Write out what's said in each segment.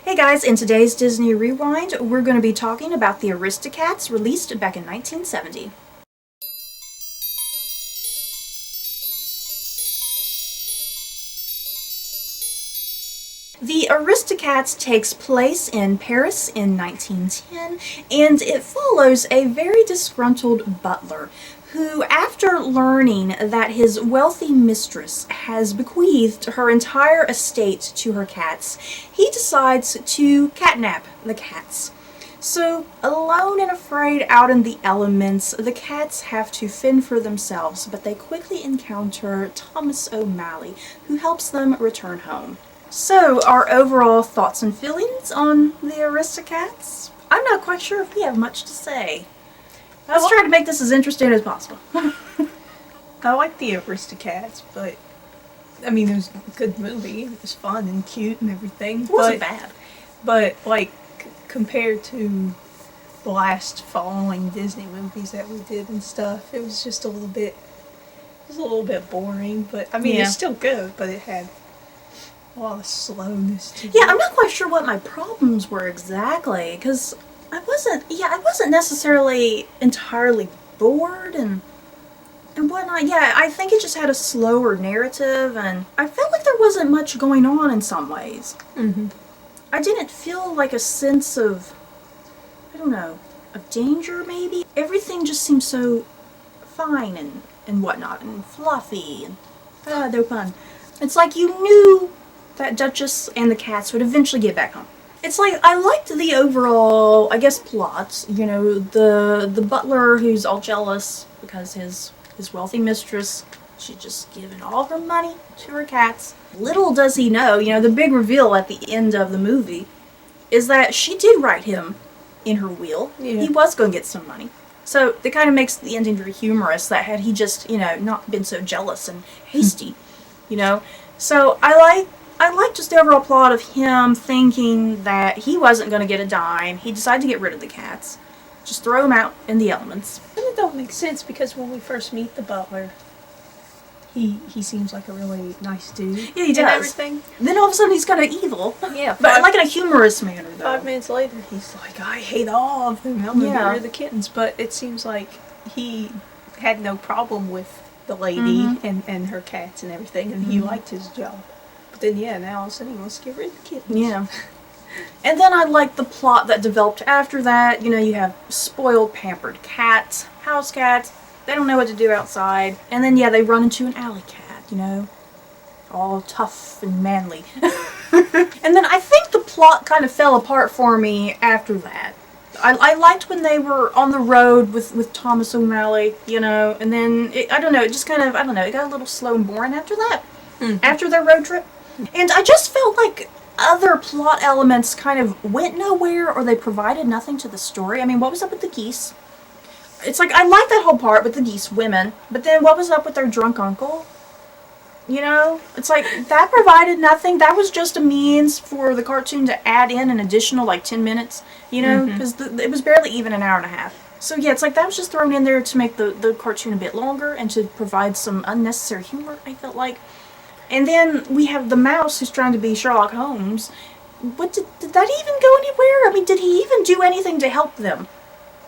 Hey guys, in today's Disney Rewind, we're going to be talking about the Aristocats, released back in 1970. The Aristocats takes place in Paris in 1910, and it follows a very disgruntled butler who, after learning that his wealthy mistress has bequeathed her entire estate to her cats, he decides to catnap the cats. So, alone and afraid out in the elements, the cats have to fend for themselves, but they quickly encounter Thomas O'Malley, who helps them return home. So, our overall thoughts and feelings on the Aristocats? I'm not quite sure if we have much to say. Let's try to make this as interesting as possible. I like the Aristocats, but I mean, it was a good movie. It was fun and cute and everything. It wasn't bad. But like compared to the last following Disney movies that we did and stuff, it was just a little bit. It was a little bit boring, but I mean, Yeah. it's still good. But it had a lot of slowness to it. Yeah, I'm not quite sure what my problems were exactly, because I wasn't necessarily entirely bored and whatnot. Yeah, I think it just had a slower narrative, and I felt like there wasn't much going on in some ways. Mm-hmm. I didn't feel like a sense of, I don't know, of danger maybe. Everything just seemed so fine and whatnot, and fluffy, and no pun. It's like you knew that Duchess and the cats would eventually get back home. It's like, I liked the overall, I guess, plot. You know, the butler who's all jealous because his wealthy mistress, she'd just given all her money to her cats. Little does he know, you know, the big reveal at the end of the movie is that she did write him in her will. Yeah. He was going to get some money. So it kind of makes the ending very humorous, that had he just, you know, not been so jealous and hasty, you know. So I like just the overall plot of him thinking that he wasn't going to get a dime. He decided to get rid of the cats. Just throw them out in the elements. And it don't make sense because when we first meet the butler, he seems like a really nice dude. Yeah, he and does. Everything. Then all of a sudden he's kind of evil. Yeah, But like in a humorous manner, though. 5 minutes later, he's like, I hate all of them. I'm gonna get rid of the kittens. But it seems like he had no problem with the lady and her cats and everything, and he liked his job. But then, yeah, now all of a sudden he wants to get rid of the kittens. Yeah. And then I like the plot that developed after that. You know, you have spoiled, pampered cats, house cats. They don't know what to do outside. And then, yeah, they run into an alley cat, you know, all tough and manly. And then I think the plot kind of fell apart for me after that. I liked when they were on the road with Thomas O'Malley, you know, and then, it just kind of, it got a little slow and boring after that, after their road trip. And I just felt like other plot elements kind of went nowhere, or they provided nothing to the story. I mean, what was up with the geese? It's like, I like that whole part with the geese women, but then what was up with their drunk uncle? You know? It's like, that provided nothing. That was just a means for the cartoon to add in an additional, 10 minutes, you know? Because it was barely even an hour and a half. So yeah, it's like that was just thrown in there to make the cartoon a bit longer and to provide some unnecessary humor, I felt like. And then we have the mouse who's trying to be Sherlock Holmes. What did that even go anywhere? I mean, did he even do anything to help them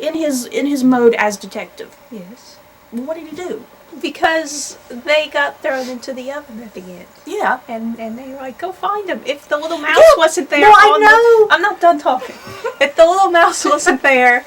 in his mode as detective? Yes. What did he do? Because they got thrown into the oven at the end. Yeah. And they were like, go find him. If the little mouse Yeah, wasn't there no, I know. I'm not done talking. If the little mouse wasn't there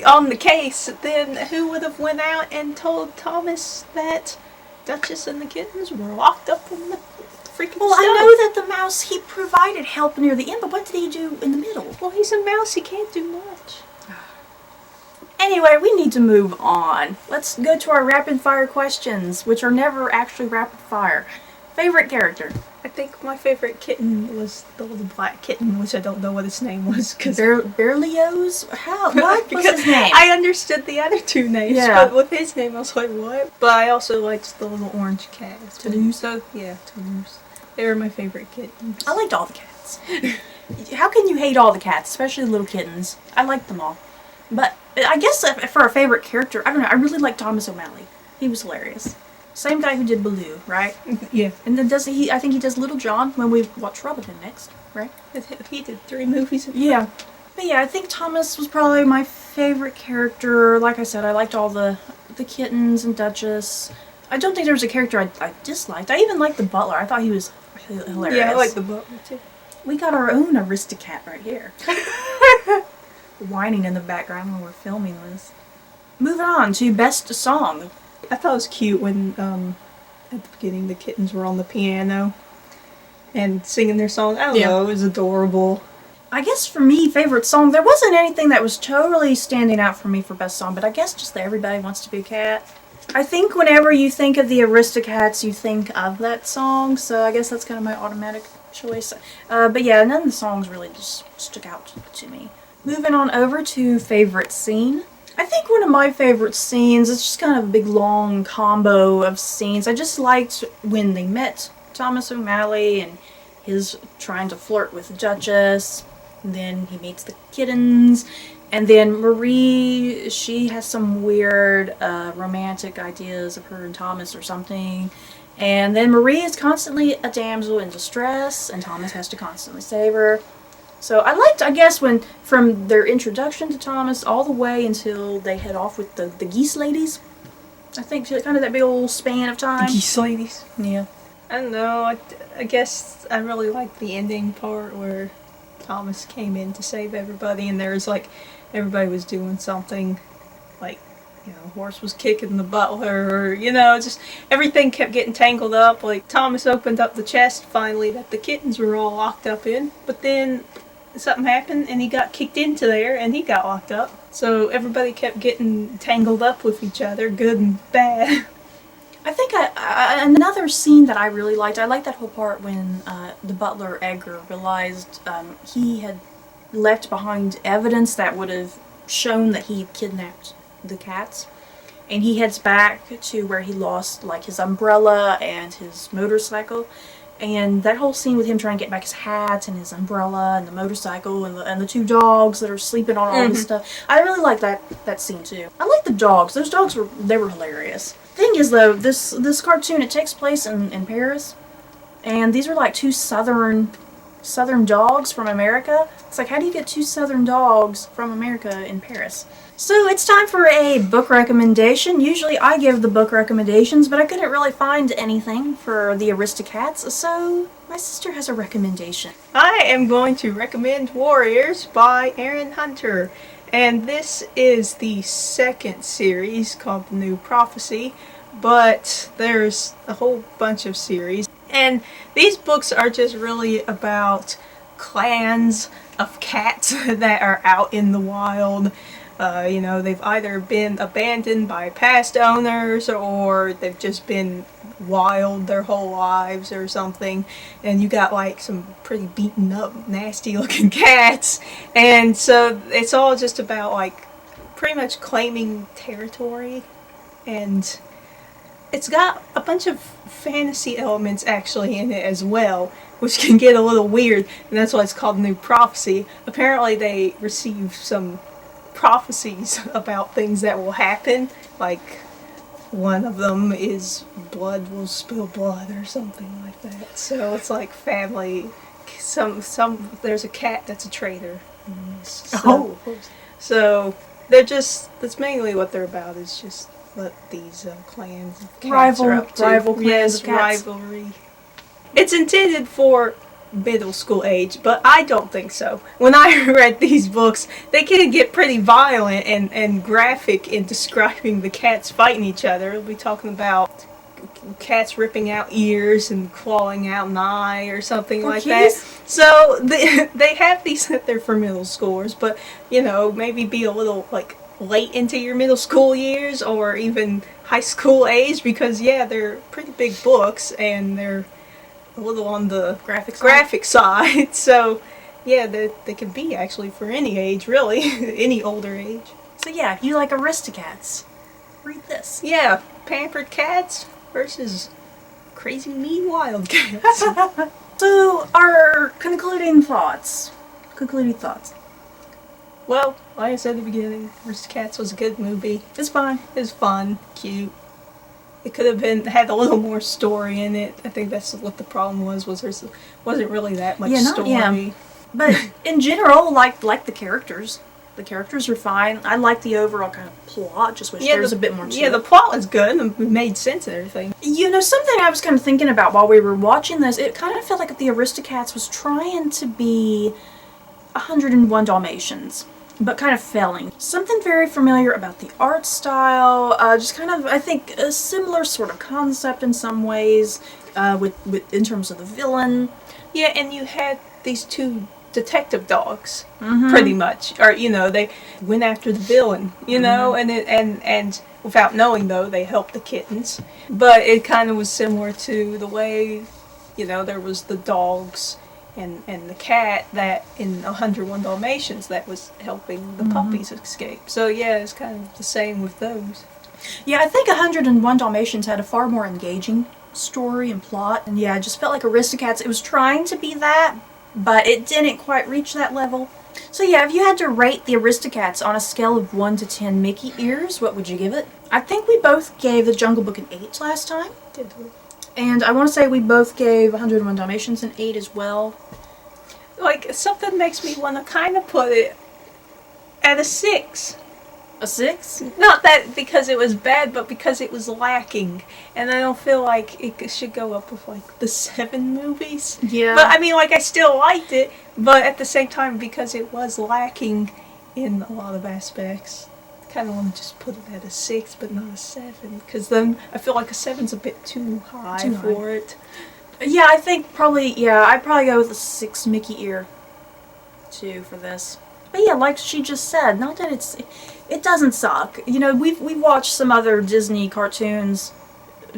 on the case, then who would have went out and told Thomas that Duchess and the kittens were locked up in the freaking Well, stove? I know that the mouse, he provided help near the end, but what did he do in the middle? Well, he's a mouse. He can't do much. Anyway, we need to move on. Let's go to our rapid fire questions, which are never actually rapid fire. Favorite character? I think my favorite kitten was the little black kitten, which I don't know what its name was. Berlioz? How? What was his name? I understood the other two names, Yeah. but with his name I was like, what? But I also liked the little orange cat. Toulouse? So, yeah, Toulouse. They were my favorite kittens. I liked all the cats. How can you hate all the cats, especially the little kittens? I liked them all. But I guess for a favorite character, I don't know, I really liked Thomas O'Malley. He was hilarious. Same guy who did Baloo, right? Yeah. And then I think he does Little John when we watch Robin Hood next, right? He did 3 movies. Yeah. But yeah, I think Thomas was probably my favorite character. Like I said, I liked all the kittens and Duchess. I don't think there was a character I disliked. I even liked the butler. I thought he was hilarious. Yeah, I like the butler too. We got our own Aristocat right here. Whining in the background when we're filming this. Moving on to best song. I thought it was cute when at the beginning the kittens were on the piano and singing their song. I don't know, it was adorable. I guess for me, favorite song, there wasn't anything that was totally standing out for me for best song, but I guess just that Everybody Wants to Be a Cat. I think whenever you think of the Aristocats, you think of that song, so I guess that's kind of my automatic choice. But yeah, none of the songs really just stuck out to me. Moving on over to favorite scene. I think one of my favorite scenes, it's just kind of a big long combo of scenes. I just liked when they met Thomas O'Malley and his trying to flirt with the Duchess. And then he meets the kittens. And then Marie, she has some weird romantic ideas of her and Thomas or something. And then Marie is constantly a damsel in distress, and Thomas has to constantly save her. So I liked, I guess, when from their introduction to Thomas all the way until they head off with the geese ladies. I think kind of that big old span of time. The geese ladies? Yeah. I don't know, I guess I really liked the ending part where Thomas came in to save everybody, and there was like, everybody was doing something, like, you know, horse was kicking the butler, or, you know, just everything kept getting tangled up. Like, Thomas opened up the chest finally that the kittens were all locked up in, but then something happened and he got kicked into there and he got locked up. So everybody kept getting tangled up with each other, good and bad. I think another scene that I really liked, I liked that whole part when the butler, Edgar, realized he had left behind evidence that would have shown that he kidnapped the cats. And he heads back to where he lost like his umbrella and his motorcycle. And that whole scene with him trying to get back his hat and his umbrella and the motorcycle and the 2 dogs that are sleeping on all this stuff. I really like that scene too. I like the dogs. Those dogs were hilarious. Thing is though, this cartoon, it takes place in Paris. And these are like 2 southern dogs from America. It's like, how do you get 2 southern dogs from America in Paris? So it's time for a book recommendation. Usually I give the book recommendations, but I couldn't really find anything for the Aristocats, so my sister has a recommendation. I am going to recommend Warriors by Aaron Hunter. And this is the 2nd series called The New Prophecy, but there's a whole bunch of series. And these books are just really about clans of cats that are out in the wild. You know, they've either been abandoned by past owners or they've just been wild their whole lives or something. And you got like some pretty beaten up, nasty looking cats. And so it's all just about like pretty much claiming territory. And it's got a bunch of fantasy elements actually in it as well, which can get a little weird. And that's why it's called New Prophecy. Apparently they received some prophecies about things that will happen, like one of them is blood will spill blood or something like that. So it's like family. There's a cat that's a traitor. So they're just, that's mainly what they're about, is just what these clans of cats are up to. Rival clans of cats. Rivalry. It's intended for middle school age, but I don't think so. When I read these books, they can get pretty violent and graphic in describing the cats fighting each other. We'll be talking about cats ripping out ears and clawing out an eye or something like that. So they have these that they're for middle schoolers, but you know, maybe be a little like late into your middle school years or even high school age, because yeah, they're pretty big books and they're a little on the graphic side. So yeah, they can be actually for any age, really. Any older age. So yeah, if you like Aristocats, read this. Yeah, pampered cats versus crazy mean wild cats. So our concluding thoughts. Well, like I said at the beginning, Aristocats was a good movie. It's fine. It was fun, cute. it could have been had a little more story in it. I think that's what the problem was there wasn't really that much story. Yeah. But in general, like the characters. The characters are fine. I like the overall kind of plot. Just wish there was a bit more to it. Yeah, the plot was good and it made sense and everything. You know, something I was kind of thinking about while we were watching this, it kind of felt like the Aristocats was trying to be 101 Dalmatians, but kind of failing. Something very familiar about the art style, just kind of, I think, a similar sort of concept in some ways, with in terms of the villain. Yeah, and you had these two detective dogs, pretty much, or you know, they went after the villain, you know, and without knowing though, they helped the kittens. But it kind of was similar to the way, you know, there was the dogs and the cat that in 101 Dalmatians that was helping the puppies escape. So yeah, it's kind of the same with those. Yeah, I think 101 Dalmatians had a far more engaging story and plot, and yeah, I just felt like Aristocats, it was trying to be that, but it didn't quite reach that level. So yeah, if you had to rate the Aristocats on a scale of 1 to 10 Mickey ears, what would you give it? I think we both gave The Jungle Book an 8 last time. Did we? And I want to say we both gave 101 Dalmatians an 8 as well. Like, something makes me want to kind of put it at a 6. A 6? Not that because it was bad, but because it was lacking. And I don't feel like it should go up with, like, the 7 movies. Yeah. But, I mean, like, I still liked it, but at the same time, because it was lacking in a lot of aspects, I kind of want to just put it at a 6, but not a 7. Because then I feel like a 7's a bit too high for it. Yeah, I think probably, yeah, I'd probably go with a 6 Mickey ear, too, for this. But yeah, like she just said, not that it doesn't suck. You know, we've watched some other Disney cartoons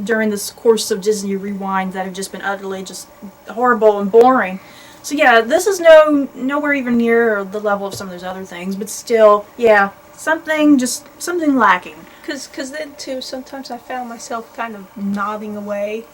during this course of Disney Rewind that have just been utterly just horrible and boring. So yeah, this is nowhere even near the level of some of those other things, but still, yeah, something lacking. Cause then too, sometimes I found myself kind of nodding away.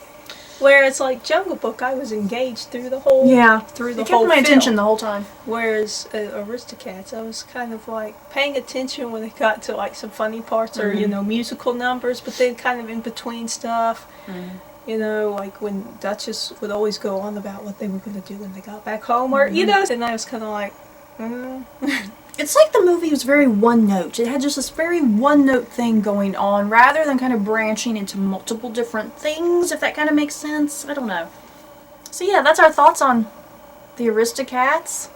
Whereas, like, Jungle Book, I was engaged through the whole through the whole film. It kept my attention the whole time. Whereas Aristocats, I was kind of like paying attention when it got to like some funny parts or you know, musical numbers, but then kind of in between stuff. You know, like when Duchess would always go on about what they were going to do when they got back home, or you know, and I was kind of like, It's like the movie was very one-note. It had just this very one-note thing going on, rather than kind of branching into multiple different things, if that kind of makes sense. I don't know. So yeah, that's our thoughts on the Aristocats.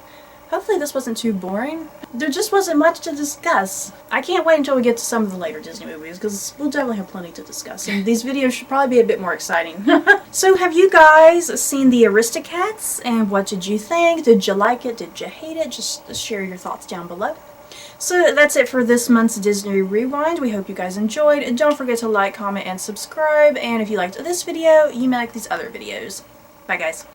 Hopefully this wasn't too boring. There just wasn't much to discuss. I can't wait until we get to some of the later Disney movies, because we'll definitely have plenty to discuss, and these videos should probably be a bit more exciting. So have you guys seen the Aristocats, and what did you think? Did you like it? Did you hate it? Just share your thoughts down below. So that's it for this month's Disney Rewind. We hope you guys enjoyed, and don't forget to like, comment, and subscribe, and if you liked this video, you may like these other videos. Bye guys.